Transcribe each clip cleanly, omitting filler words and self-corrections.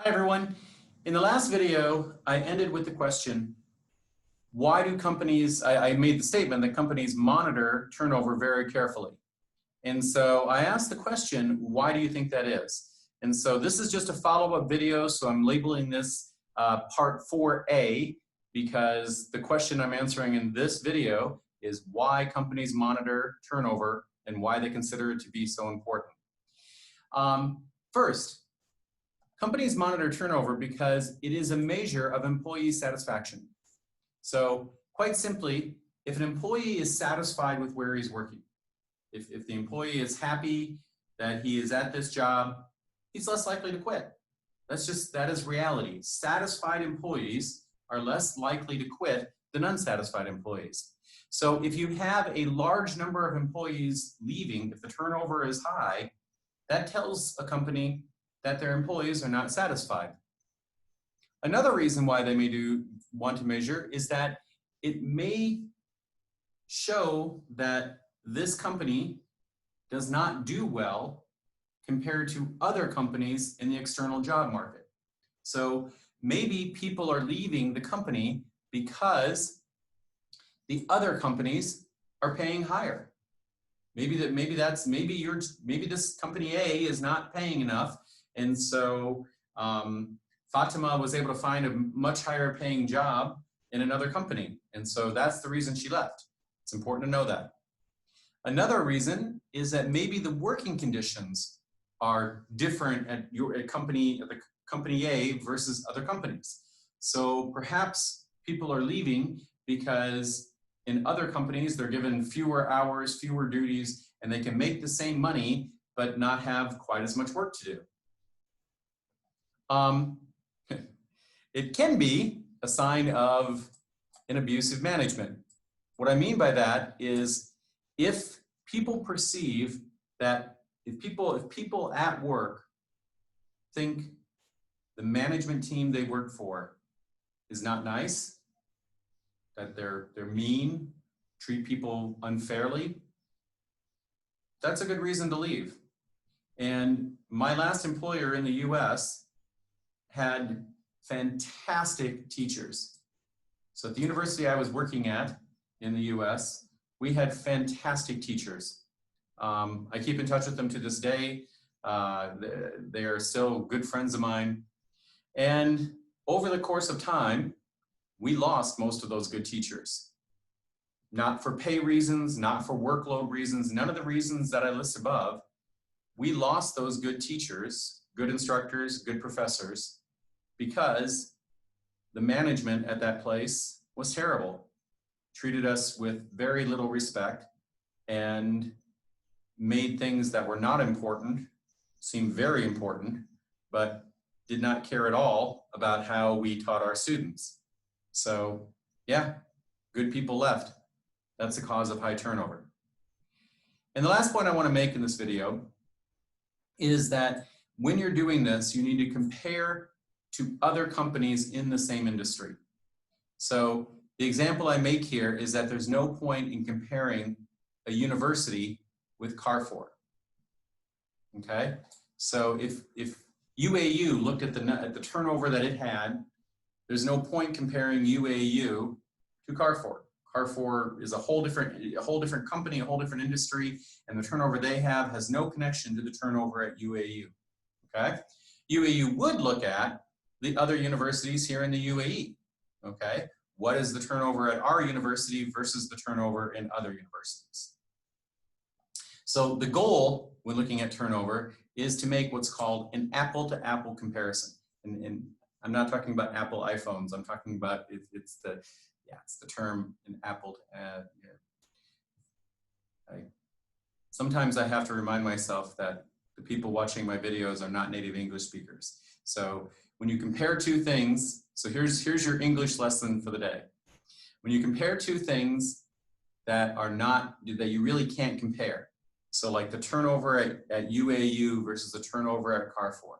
Hi everyone. In the last video, I ended with the question, why do companies, I made the statement that companies monitor turnover very carefully. And so I asked the question, why do you think that is? And so this is just a follow-up video, so I'm labeling this part 4A because the question I'm answering in this video is why companies monitor turnover and why they consider it to be so important. First, companies monitor turnover because it is a measure of employee satisfaction. So quite simply, if an employee is satisfied with where he's working, if the employee is happy that he is at this job, he's less likely to quit. That is reality. Satisfied employees are less likely to quit than unsatisfied employees. So if you have a large number of employees leaving, if the turnover is high, that tells a company that their employees are not satisfied. Another reason why they may want to measure is that it may show that this company does not do well compared to other companies in the external job market. So maybe people are leaving the company because the other companies are paying higher. Maybe this company A is not paying enough, and so Fatima was able to find a much higher paying job in another company. And so that's the reason she left. It's important to know that. Another reason is that maybe the working conditions are different at the company A versus other companies. So perhaps people are leaving because in other companies, they're given fewer hours, fewer duties, and they can make the same money, but not have quite as much work to do. It can be a sign of an abusive management. What I mean by that is if people perceive that if people at work think the management team they work for is not nice, that they're mean, treat people unfairly, that's a good reason to leave. And my last employer in the US had fantastic teachers. So at the university I was working at in the US, we had fantastic teachers. I keep in touch with them to this day. They are still good friends of mine. And over the course of time, we lost most of those good teachers. Not for pay reasons, not for workload reasons, none of the reasons that I list above. We lost those good teachers, good instructors, good professors, because the management at that place was terrible. Treated us with very little respect and made things that were not important seem very important, but did not care at all about how we taught our students. So yeah, good people left. That's the cause of high turnover. And the last point I want to make in this video is that when you're doing this, you need to compare to other companies in the same industry. So the example I make here is that there's no point in comparing a university with Ch4. Okay, so if UAU looked at the turnover that it had, there's no point comparing UAU to Ch4. Ch4 is a whole different company, a whole different industry, and the turnover they have has no connection to the turnover at UAU. Okay, UAU would look at the other universities here in the UAE. Okay, what is the turnover at our university versus the turnover in other universities? So the goal when looking at turnover is to make what's called an apple-to-apple comparison. And I'm not talking about Apple iPhones. I'm talking about it's the term an apple to add. Yeah. Sometimes I have to remind myself that the people watching my videos are not native English speakers. So when you compare two things, so here's your English lesson for the day. When you compare two things that you really can't compare, so like the turnover at UAU versus the turnover at Ch4.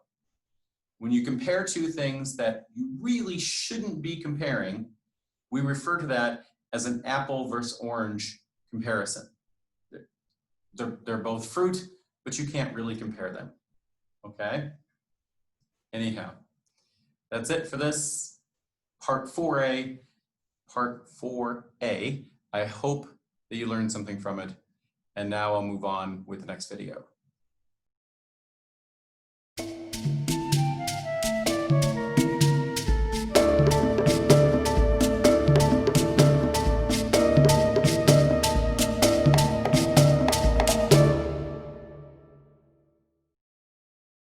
When you compare two things that you really shouldn't be comparing, we refer to that as an apple versus orange comparison. They're both fruit, but you can't really compare them, okay? Anyhow, That's it for this part 4A. I hope that you learned something from it. And now I'll move on with the next video.